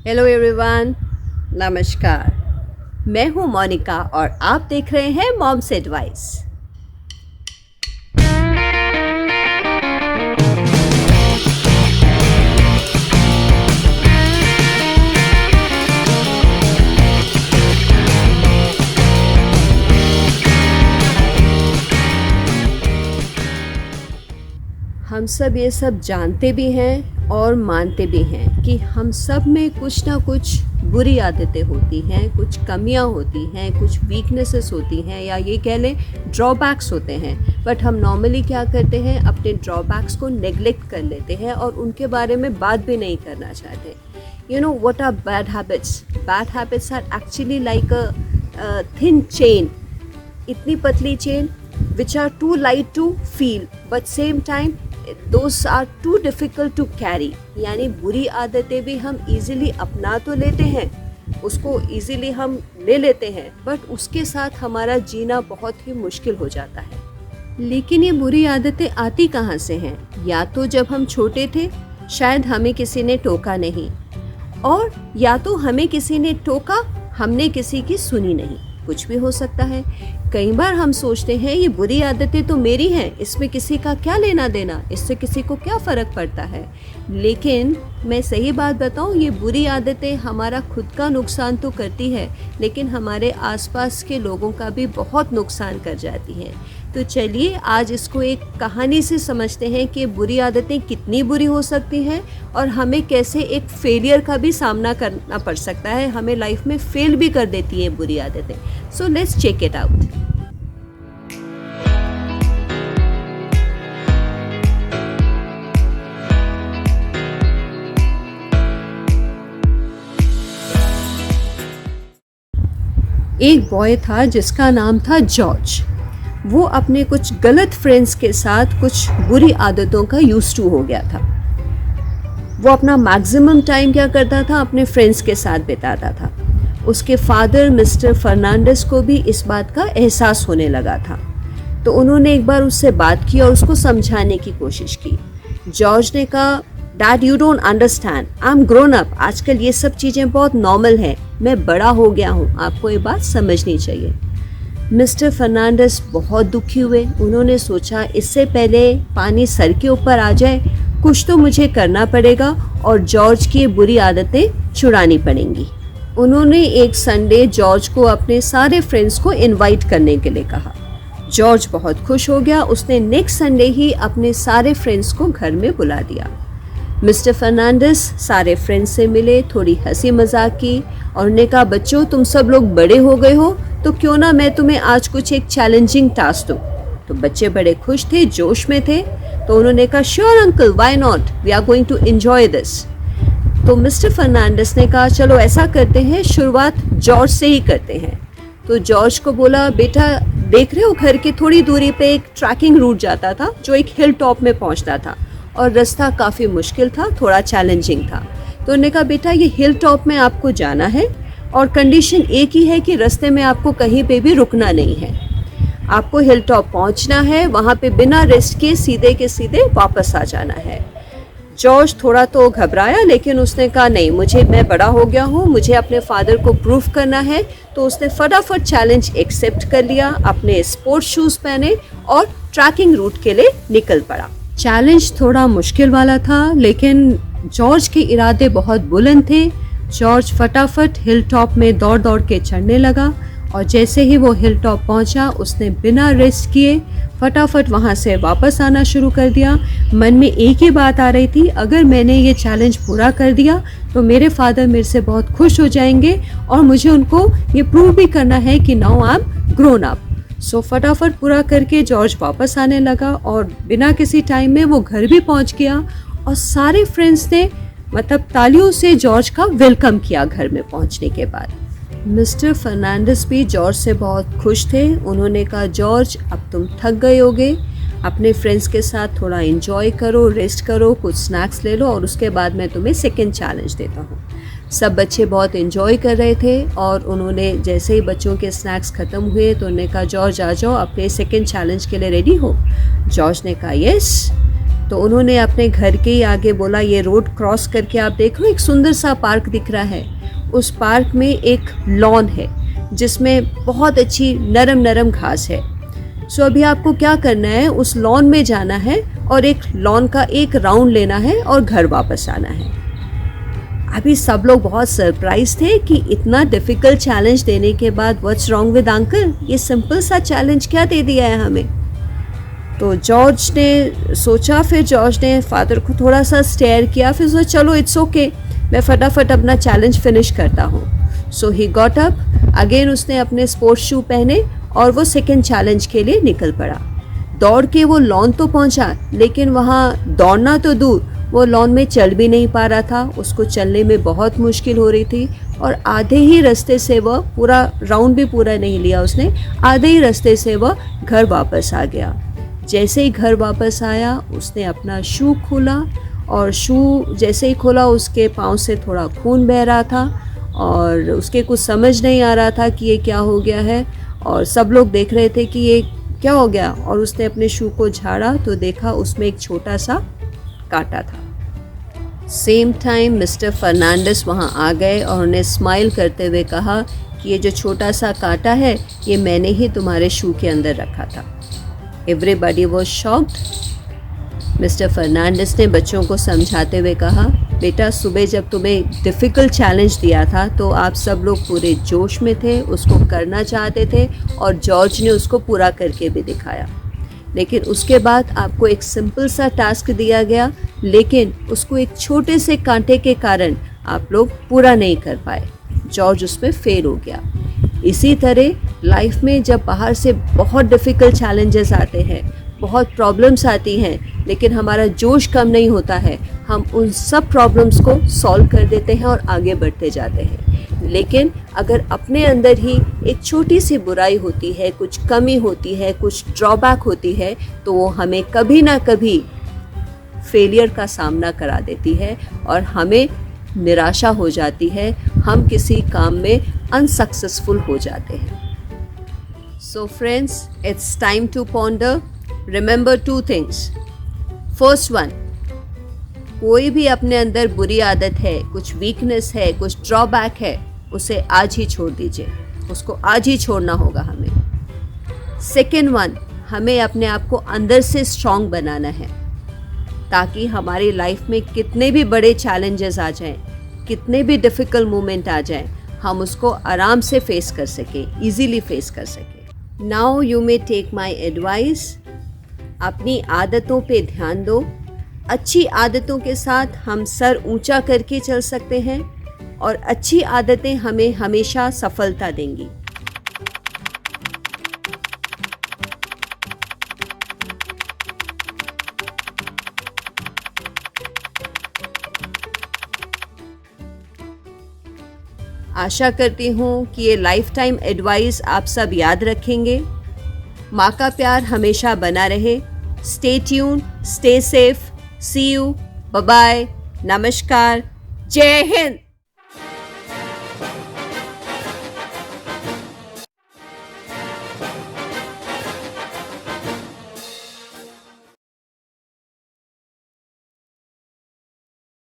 Hello everyone, नमस्कार। मैं हूँ मोनिका और आप देख रहे हैं मॉम्स एडवाइस। हम सब ये सब जानते भी हैं और मानते भी हैं कि हम सब में कुछ ना कुछ बुरी आदतें होती हैं, कुछ कमियां होती हैं, कुछ वीकनेसेस होती हैं, या ये कह लें ड्रॉबैक्स होते हैं। बट हम नॉर्मली क्या करते हैं, अपने ड्रॉबैक्स को नेग्लेक्ट कर लेते हैं और उनके बारे में बात भी नहीं करना चाहते। You know what are bad habits? Bad habits are actually like a thin chain, इतनी पतली chain which are too light to feel but same time those are too difficult to carry। यानी बुरी आदतें भी हम easily अपना तो लेते हैं, उसको easily हम ले लेते हैं, बट उसके साथ हमारा जीना बहुत ही मुश्किल हो जाता है। लेकिन ये बुरी आदतें आती कहाँ से हैं? या तो जब हम छोटे थे, शायद हमें किसी ने टोका नहीं, और या तो हमें किसी ने टोका, हमने किसी की सुनी नहीं, कुछ भी हो सकता है। कई बार हम सोचते हैं ये बुरी आदतें तो मेरी हैं, इसमें किसी का क्या लेना देना, इससे किसी को क्या फ़र्क पड़ता है। लेकिन मैं सही बात बताऊं, ये बुरी आदतें हमारा खुद का नुकसान तो करती है, लेकिन हमारे आसपास के लोगों का भी बहुत नुकसान कर जाती हैं। तो चलिए आज इसको एक कहानी से समझते हैं कि बुरी आदतें कितनी बुरी हो सकती हैं और हमें कैसे एक फेलियर का भी सामना करना पड़ सकता है, हमें लाइफ में फेल भी कर देती हैं बुरी आदतें। So let's check it out. एक बॉय था जिसका नाम था जॉर्ज। वो अपने कुछ गलत फ्रेंड्स के साथ कुछ बुरी आदतों का यूज्ड टू हो गया था। वो अपना मैक्सिमम टाइम क्या करता था, अपने फ्रेंड्स के साथ बिताता था। उसके फादर मिस्टर फर्नांडिस को भी इस बात का एहसास होने लगा था, तो उन्होंने एक बार उससे बात की और उसको समझाने की कोशिश की। जॉर्ज ने कहा, dad you don't understand, I am grown up, आजकल ये सब चीज़ें बहुत नॉर्मल हैं, मैं बड़ा हो गया हूँ, आपको ये बात समझनी चाहिए। मिस्टर फर्नांडिस बहुत दुखी हुए। उन्होंने सोचा इससे पहले पानी सर के ऊपर आ जाए, कुछ तो मुझे करना पड़ेगा और जॉर्ज की बुरी आदतें छुड़ानी पड़ेंगी। उन्होंने एक संडे जॉर्ज को अपने सारे फ्रेंड्स को इनवाइट करने के लिए कहा। जॉर्ज बहुत खुश हो गया। उसने नेक्स्ट संडे ही अपने सारे फ्रेंड्स को घर में बुला दिया। मिस्टर फर्नांडिस सारे फ्रेंड्स से मिले, थोड़ी हंसी मजाक की और उन्होंने कहा, बच्चों तुम सब लोग बड़े हो गए हो, तो क्यों ना मैं तुम्हें आज कुछ एक चैलेंजिंग टास्क दूं। तो बच्चे बड़े खुश थे, जोश में थे, तो उन्होंने कहा, sure uncle, why not, we are going to enjoy this. तो मिस्टर फर्नांडिस ने कहा, चलो ऐसा करते हैं, शुरुआत जॉर्ज से ही करते हैं। तो जॉर्ज को बोला, बेटा देख रहे हो घर की थोड़ी दूरी पे एक ट्रैकिंग रूट जाता था जो एक हिल टॉप में पहुंचता था, और रास्ता काफ़ी मुश्किल था, थोड़ा चैलेंजिंग था। तो उन्होंने कहा, बेटा ये हिल टॉप में आपको जाना है और कंडीशन एक ही है कि रास्ते में आपको कहीं पे भी रुकना नहीं है, आपको हिल टॉप पहुँचना है, वहाँ पे बिना रेस्ट के सीधे के सीधे वापस आ जाना है। जॉर्ज थोड़ा तो घबराया, लेकिन उसने कहा, नहीं, मैं बड़ा हो गया हूँ, मुझे अपने फादर को प्रूफ करना है। तो उसने फटाफट चैलेंज एक्सेप्ट कर लिया, अपने स्पोर्ट्स शूज़ पहने और ट्रैकिंग रूट के लिए निकल पड़ा। चैलेंज थोड़ा मुश्किल वाला था, लेकिन जॉर्ज के इरादे बहुत बुलंद थे। जॉर्ज फटाफट हिल टॉप में दौड़ दौड़ के चढ़ने लगा, और जैसे ही वो हिल टॉप पहुंचा, उसने बिना रेस्ट किए फटाफट वहां से वापस आना शुरू कर दिया। मन में एक ही बात आ रही थी, अगर मैंने ये चैलेंज पूरा कर दिया तो मेरे फादर मेरे से बहुत खुश हो जाएंगे और मुझे उनको ये प्रूव भी करना है कि now I am grown up. So फटाफट पूरा करके जॉर्ज वापस आने लगा और बिना किसी टाइम में वो घर भी पहुंच गया, और सारे फ्रेंड्स ने तालियों से जॉर्ज का वेलकम किया घर में पहुंचने के बाद। मिस्टर फर्नांडिस भी जॉर्ज से बहुत खुश थे। उन्होंने कहा, जॉर्ज अब तुम थक गए होगे, अपने फ्रेंड्स के साथ थोड़ा एंजॉय करो, रेस्ट करो, कुछ स्नैक्स ले लो और उसके बाद मैं तुम्हें सेकेंड चैलेंज देता हूँ। सब बच्चे बहुत एंजॉय कर रहे थे, और उन्होंने जैसे ही बच्चों के स्नैक्स ख़त्म हुए तो उन्होंने कहा, जॉर्ज आ जाओ, अपने सेकेंड चैलेंज के लिए रेडी हो? जॉर्ज ने कहा, यस। तो उन्होंने अपने घर के ही आगे बोला, ये रोड क्रॉस करके आप देख लो, एक सुंदर सा पार्क दिख रहा है। उस पार्क में एक लॉन है जिसमें बहुत अच्छी नरम नरम घास है। सो अभी आपको क्या करना है, उस लॉन में जाना है और एक लॉन का एक राउंड लेना है और घर वापस आना है। अभी सब लोग बहुत सरप्राइज थे कि इतना डिफ़िकल्ट चैलेंज देने के बाद व्हाट्स रॉन्ग विद अंकल, ये सिंपल सा चैलेंज क्या दे दिया है हमें। तो जॉर्ज ने सोचा, फिर जॉर्ज ने फादर को थोड़ा सा स्टेयर किया, फिर सोचा चलो इट्स ओके, मैं फटाफट अपना चैलेंज फिनिश करता हूँ। सो ही गॉट अप अगेन, उसने अपने स्पोर्ट्स शू पहने और वो सेकेंड चैलेंज के लिए निकल पड़ा। दौड़ के वो लॉन तो पहुंचा, लेकिन वहाँ दौड़ना तो दूर, वो लॉन में चल भी नहीं पा रहा था, उसको चलने में बहुत मुश्किल हो रही थी। और आधे ही रास्ते से वह, पूरा राउंड भी पूरा नहीं लिया उसने, आधे ही रास्ते से वह घर वापस आ गया। जैसे ही घर वापस आया उसने अपना शू खोला और शू जैसे ही खोला उसके पाँव से थोड़ा खून बह रहा था और उसके कुछ समझ नहीं आ रहा था कि ये क्या हो गया है। और सब लोग देख रहे थे कि ये क्या हो गया, और उसने अपने शू को झाड़ा तो देखा उसमें एक छोटा सा कांटा था। सेम टाइम मिस्टर फर्नांडिस वहाँ आ गए और उन्हें स्माइल करते हुए कहा कि ये जो छोटा सा कांटा है ये मैंने ही तुम्हारे शू के अंदर रखा था। Everybody was shocked. Mr Fernandes ने बच्चों को समझाते हुए कहा, बेटा सुबह जब तुम्हें डिफ़िकल्ट चैलेंज दिया था तो आप सब लोग पूरे जोश में थे, उसको करना चाहते थे और जॉर्ज ने उसको पूरा करके भी दिखाया। लेकिन उसके बाद आपको एक सिंपल सा टास्क दिया गया, लेकिन उसको एक छोटे से कांटे के कारण आप लोग पूरा नहीं कर पाए। जॉर्ज उसमें फेल हो गया। इसी तरह लाइफ में जब बाहर से बहुत डिफ़िकल्ट चैलेंजेस आते हैं, बहुत प्रॉब्लम्स आती हैं, लेकिन हमारा जोश कम नहीं होता है, हम उन सब प्रॉब्लम्स को सॉल्व कर देते हैं और आगे बढ़ते जाते हैं। लेकिन अगर अपने अंदर ही एक छोटी सी बुराई होती है, कुछ कमी होती है, कुछ ड्रॉबैक होती है, तो वो हमें कभी ना कभी फेलियर का सामना करा देती है और हमें निराशा हो जाती है, हम किसी काम में अनसक्सेसफुल हो जाते हैं। So friends, it's time to ponder. Remember 2 things। First one, कोई भी अपने अंदर बुरी आदत है, कुछ वीकनेस है, कुछ ड्रॉबैक है, उसे आज ही छोड़ दीजिए, उसको आज ही छोड़ना होगा हमें। सेकेंड वन, हमें अपने आप को अंदर से स्ट्रॉन्ग बनाना है ताकि हमारी लाइफ में कितने भी बड़े चैलेंजेस आ जाएं, कितने भी डिफ़िकल्ट मोमेंट आ जाएं, हम उसको आराम से फेस कर सकें, इजीली फेस कर सकें। Now you may take my advice. अपनी आदतों पे ध्यान दो। अच्छी आदतों के साथ हम सर ऊंचा करके चल सकते हैं और अच्छी आदतें हमें हमेशा सफलता देंगी। आशा करती हूँ कि ये लाइफ टाइम एडवाइस आप सब याद रखेंगे। माँ का प्यार हमेशा बना रहे। Stay tune, stay safe, see you, bye bye, नमस्कार, जय हिंद।